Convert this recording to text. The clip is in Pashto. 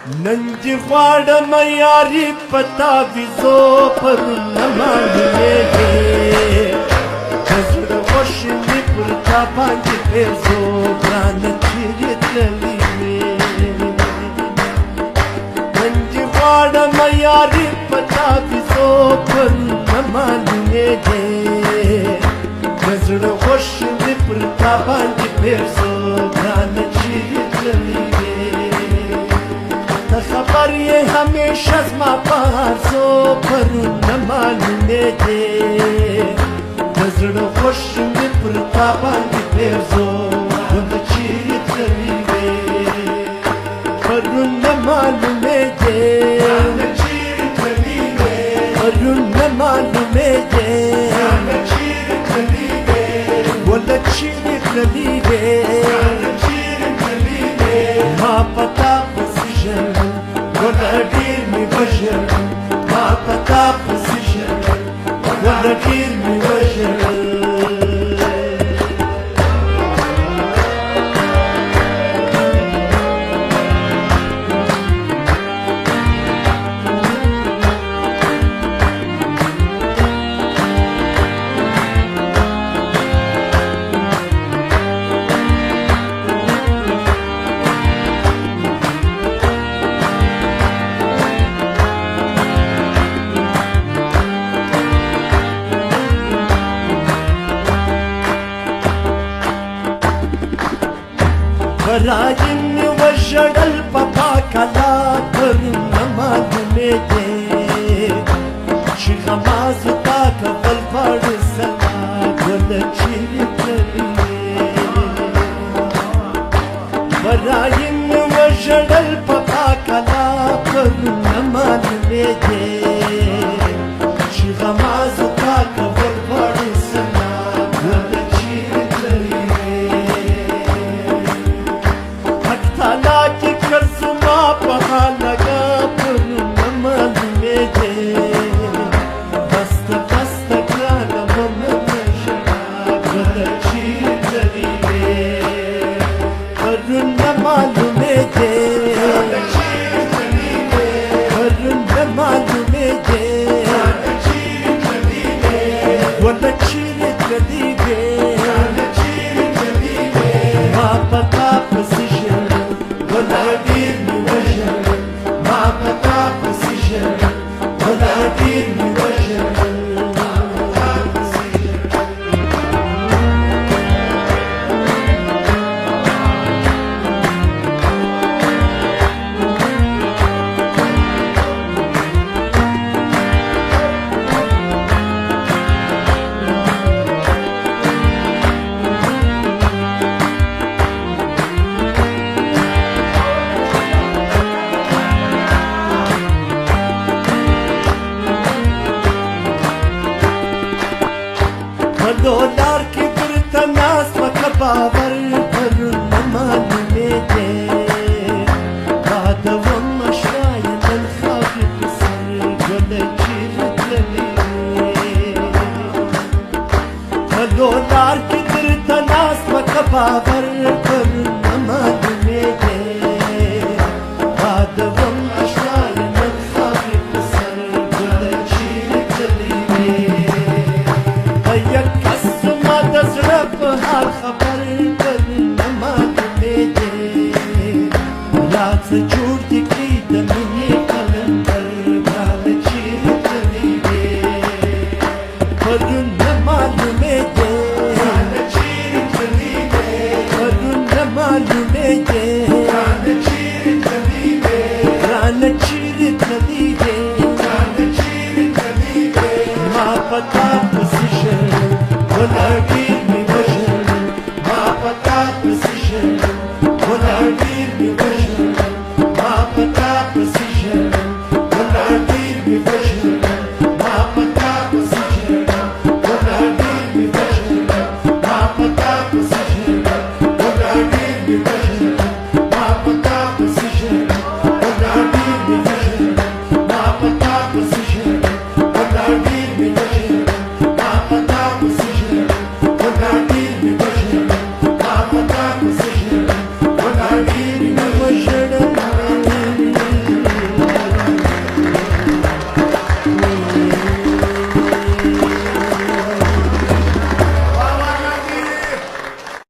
नंज वाड़ मयारी पता विजो पर नमाने जसड़ वशनी पुरता पांच पेसो प्राण चिरतली में नंज वाड़ मयारी पता विजो पर नमाने जसड़ वशनी पुरता पांच पेसो प्राण चिरतली खबर ये हमेशा पासो पर न मालूमे थे नजर खुश में पुरता बांध पेजो खुद चीर चली वे पर न मालूमे थे पर न मालूमे थे बोल चीर चली वे माँ पता ولا كلمة بشر ما بتعب السجن ولا كلمة بشر راجن وجد البابا كلا كرنا ما دمته شيخ ما زتاك بالبار السماء ولا شيء راجن وجد البابا كلا كرنا ما دمته شيخ ما زتاك بالبار السماء ولا شيء دولار كبرت الناس وكبابر كرنا ما نميتي بعد وما شايل الخافي بسر ولا جيرت للي دولار كبرت الناس وكبابر كرنا ما نميتي بعد وما شايل الخافي بسر ولا جيرت للي الخبر كلنا ما تبيتي لا تجور تكيد من